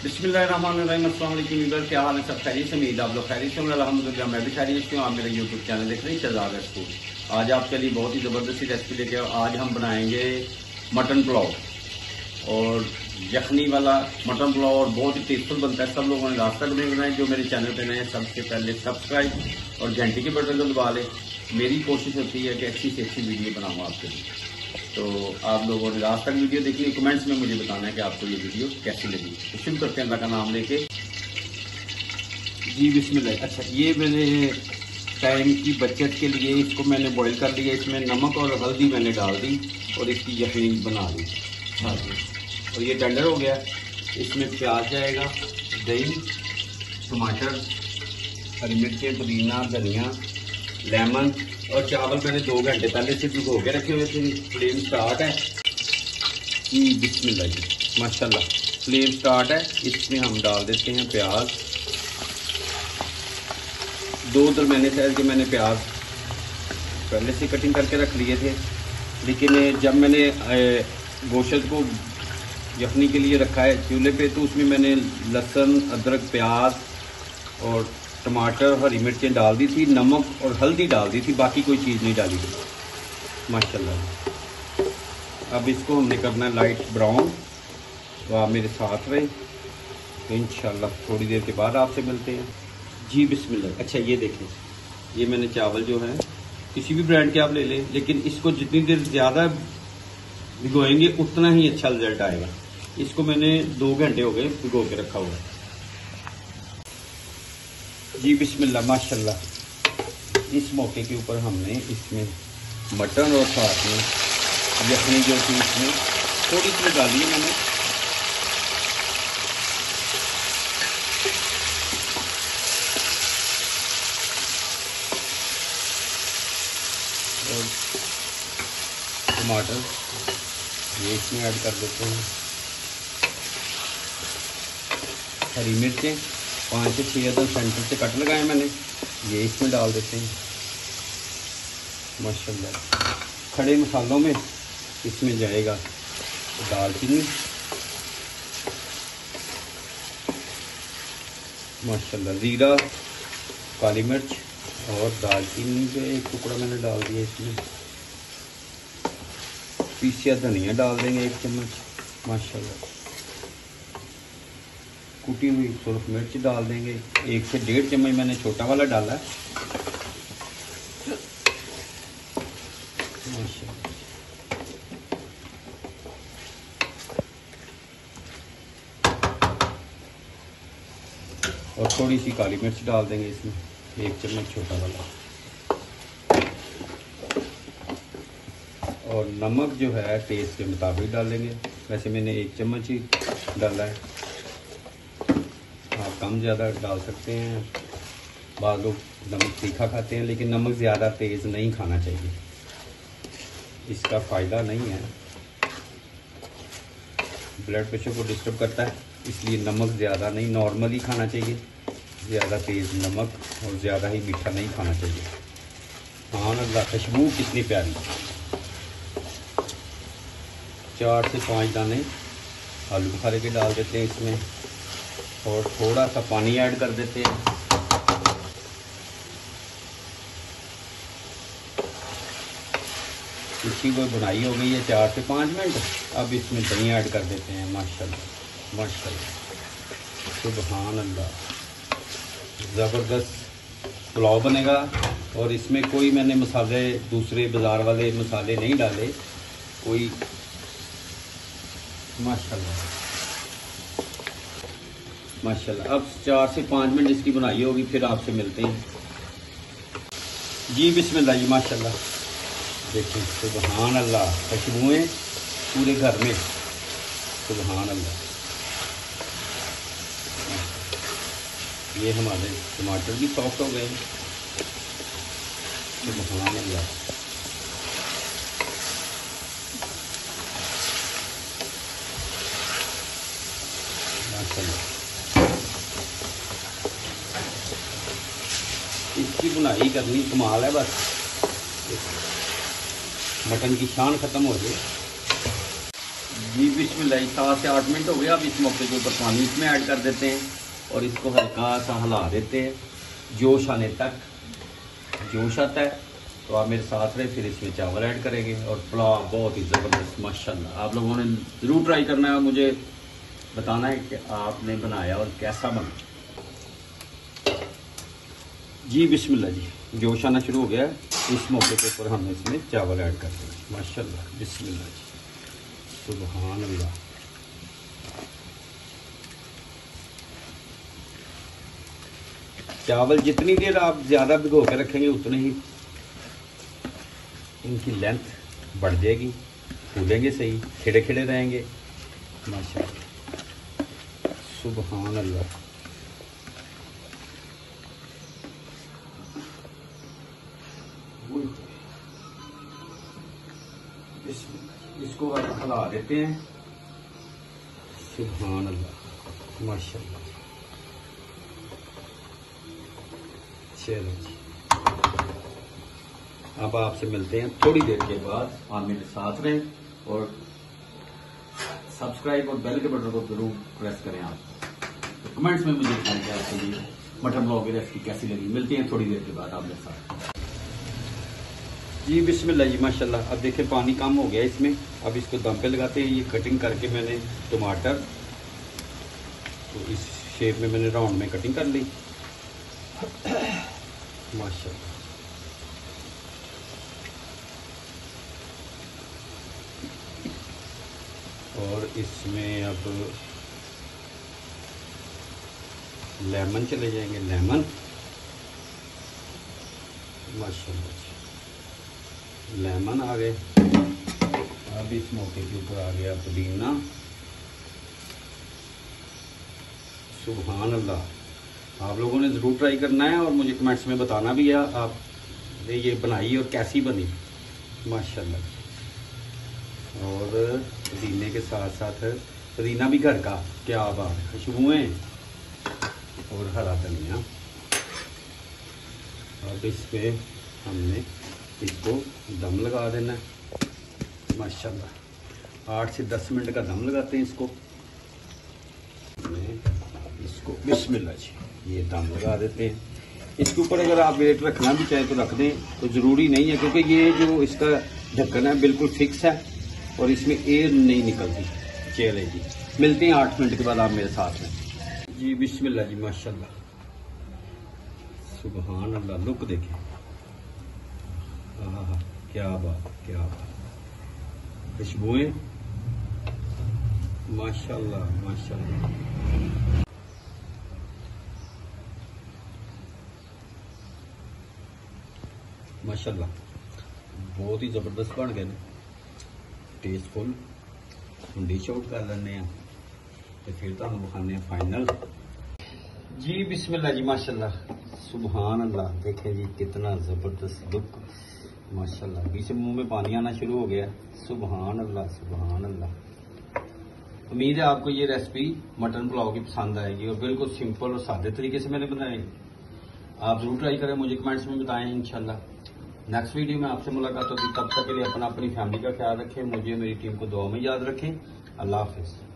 बिस्मिल्लाहिर्रहमानिर्रहीम। अस्सलाम वालेकुम व्यूअर्स, क्या हाल है? सब खैरियत से? उम्मीद आप लोग खैरियत से होंगे। अल्हम्दुलिल्लाह मैं भी खैरियत से हूँ। आप मेरा यूट्यूब चैनल देख रहे हैं शहजाद फूड। आज आपके लिए बहुत ही ज़बरदस्त रेसिपी लेके आज हम बनाएंगे मटन पुलाव और यखनी वाला मटन पुलाव, और बहुत ही टेस्टफुल बनता है। सब लोगों ने लास्ट तक नहीं बनाए। जो मेरे चैनल पे नए हैं सबसे पहले सब्सक्राइब और घंटी के बटन को दबा लें। मेरी कोशिश होती है कि अच्छी से अच्छी वीडियो बनाऊँ आपके लिए। तो आप लोगों ने लास्ट तक वीडियो देखी, कमेंट्स में मुझे बताना है कि आपको ये वीडियो कैसी लगी। तो शुरू करते हैं अल्लाह का नाम लेके। जी बिस्मिल्लाह। अच्छा, ये मैंने टाइम की बचत के लिए इसको मैंने बॉईल कर लिया। इसमें नमक और हल्दी मैंने डाल दी और इसकी यखनी बना ली। हाँ जी, और ये टेंडर हो गया। इसमें प्याज जाएगा, दही, टमाटर, हरी मिर्चें, पुदीना, धनिया, लेमन और चावल मैंने 2 घंटे पहले से भिगो के रखे हुए थे। फ्लेम स्टार्ट है जी, बिस्मिल्लाह जी, माशाल्लाह फ्लेम स्टार्ट है। इसमें हम डाल देते हैं प्याज। 2 दरमियाने साइज के मैंने प्याज पहले से कटिंग करके रख लिए थे, लेकिन जब मैंने गोश्त को यखनी के लिए रखा है चूल्हे पे, तो उसमें मैंने लहसुन, अदरक, प्याज और टमाटर, हरी मिर्चें डाल दी थी, नमक और हल्दी डाल दी थी, बाकी कोई चीज़ नहीं डाली थी माशाल्लाह। अब इसको हमने करना है लाइट ब्राउन। तो आप मेरे साथ रहे, तो इंशाल्लाह थोड़ी देर के बाद आपसे मिलते हैं। जी बिस्मिल्लाह। अच्छा, ये देखें, ये मैंने चावल जो है किसी भी ब्रांड के आप ले लें, लेकिन इसको जितनी देर ज़्यादा भिगोएंगे उतना ही अच्छा रिजल्ट आएगा। इसको मैंने 2 घंटे हो गए भिगो के रखा हुआ है। जी बिस्मिल्लाह माशाल्लाह। इस मौके के ऊपर हमने इसमें मटन और साथ में यखनी जो थी इसमें थोड़ी सी डाली है मैंने। और टमाटर ये इसमें ऐड कर देते हैं। हरी मिर्चें 5 से 6 अदर सेंटर से कट लगाए मैंने, ये इसमें डाल देते हैं माशाल्लाह। खड़े मसालों में इसमें जाएगा दालचीनी माशाल्लाह, ज़ीरा, काली मिर्च और दालचीनी के 1 टुकड़ा मैंने डाल दिया। इसमें पीसिया धनिया डाल देंगे 1 चम्मच माशाल्लाह। कुटी हुई सुरख मिर्च डाल देंगे 1 से 1.5 चम्मच, मैंने छोटा वाला डाला है माशाल्लाह। और थोड़ी सी काली मिर्च डाल देंगे इसमें 1 चम्मच छोटा वाला। और नमक जो है टेस्ट के मुताबिक डालेंगे, वैसे मैंने 1 चम्मच ही डाला है, आप कम ज़्यादा डाल सकते हैं। बाद लोग नमक तीखा खाते हैं, लेकिन नमक ज़्यादा तेज़ नहीं खाना चाहिए, इसका फ़ायदा नहीं है, ब्लड प्रेशर को डिस्टर्ब करता है। इसलिए नमक ज़्यादा नहीं, नॉर्मल ही खाना चाहिए। ज़्यादा तेज़ नमक और ज़्यादा ही मीठा नहीं खाना चाहिए। हाँ अल्लाह, खुशबू कितनी प्यारी। 4 से 5 दाने आलू बुखारे के डाल देते हैं इसमें, और थोड़ा सा पानी ऐड कर देते हैं। इसकी कोई बुनाई हो गई है 4 से 5 मिनट। अब इसमें दही ऐड कर देते हैं माशाल्लाह माशाल्लाह, सुभान अल्लाह। ज़बरदस्त पुलाव बनेगा। और इसमें कोई मैंने मसाले दूसरे बाज़ार वाले मसाले नहीं डाले कोई माशाल्लाह माशाल्लाह। अब 4 से 5 मिनट इसकी बुनाई होगी, फिर आपसे मिलते हैं। जी बिस्मिल्लाह जी माशाल्लाह। देखिए सुभान अल्लाह, खुशबुएँ पूरे घर में, सुभान अल्लाह। ये हमारे टमाटर भी सॉफ्ट हो गए, सुभान अल्लाह। माशाल्लाह, इसकी बुनाई करनी कमाल है। बस मटन की शान ख़त्म हो जाए। जी बिस्मिल्लाह, 7 से 8 मिनट हो गए। अब इस मौके के ऊपर पानी इसमें ऐड कर देते हैं और इसको हल्का सा हिला देते हैं जोश आने तक। जोश आता है तो आप मेरे साथ रहे, फिर इसमें चावल ऐड करेंगे और पुलाव बहुत ही ज़बरदस्त माशाल्लाह। आप लोगों ने ज़रूर ट्राई करना है और मुझे बताना है कि आपने बनाया और कैसा बना। जी बिस्मिल्लाह जी, जोश आना शुरू हो गया है। इस मौके के ऊपर हमने इसमें चावल ऐड कर दिए माशाल्लाह। बिस्मिल्लाह जी, सुभान अल्लाह। चावल जितनी देर आप ज़्यादा भिगो के रखेंगे उतनी ही इनकी लेंथ बढ़ जाएगी, फूलेंगे सही, खिड़े खिड़े रहेंगे माशाल्लाह। सुभान अल्लाह। इसको हिला देते हैं। सुभान अल्लाह माशाल्लाह। चलो जी, अब आपसे मिलते हैं थोड़ी देर के बाद। आप मेरे साथ रहें और सब्सक्राइब और बेल के बटन को जरूर प्रेस करें। आप तो कमेंट्स में मुझे बताएं कि आपको ये मटन पुलाव की रेसिपी कैसी लगी। मिलते हैं थोड़ी देर के बाद आप मेरे साथ। जी बिस्मिल्लाह जी माशाल्लाह। अब देखिए पानी कम हो गया इसमें। अब इसको दम पे लगाते हैं। ये कटिंग करके मैंने टमाटर तो इस शेप में मैंने राउंड में कटिंग कर ली माशाल्लाह। और इसमें अब लेमन चले जाएंगे, लेमन माशाल्लाह। लेमन आ गए। अब इस मौके के ऊपर आ गया पुदीना। सुभान अल्लाह। आप लोगों ने ज़रूर ट्राई करना है और मुझे कमेंट्स में बताना भी है आपने ये बनाई और कैसी बनी माशाल्लाह। और पुदीने के साथ साथ पुदीना भी घर का, क्या बात, खुशबुएं और हरा धनिया। अब इस पे हमने इसको दम लगा देना है माशाल्लाह। 8 से 10 मिनट का दम लगाते हैं इसको। बिस्मिल्लाह जी, ये दम लगा देते हैं। इसके ऊपर अगर आप वेट रखना भी चाहें तो रख दें, तो ज़रूरी नहीं है क्योंकि ये जो इसका ढक्कन है बिल्कुल फिक्स है और इसमें एयर नहीं निकलती। चले जी, मिलते हैं 8 मिनट के बाद आप मेरे साथ में। जी बिस्मिल्लाह जी माशाल्लाह। सुभान अल्लाह। लुक देखें, हाँ क्या बात, क्या बात, खुशबुएं माशाल्लाह माशाल्लाह। माशाल्लाह बहुत ही ज़बरदस्त बन गए, टेस्टफुल। हम डिश आउट कर लें तो फिर तो हम खाने फाइनल। जी बिस्मिल्लाह जी माशाल्लाह। सुभान अल्लाह। देखें जी कितना ज़बरदस्त लुक माशाल्लाह। बीच मुंह में पानी आना शुरू हो गया। सुभान अल्लाह सुभान अल्लाह। उम्मीद है आपको ये रेसिपी मटन पुलाव की पसंद आएगी और बिल्कुल सिंपल और सादे तरीके से मैंने बनाई। आप जरूर ट्राई करें, मुझे कमेंट्स में बताएं। इंशाल्लाह नेक्स्ट वीडियो में आपसे मुलाकात होगी। तब तक के लिए अपनी फैमिली का ख्याल रखें। मुझे मेरी टीम को दुआ में याद रखें। अल्लाह हाफिज़।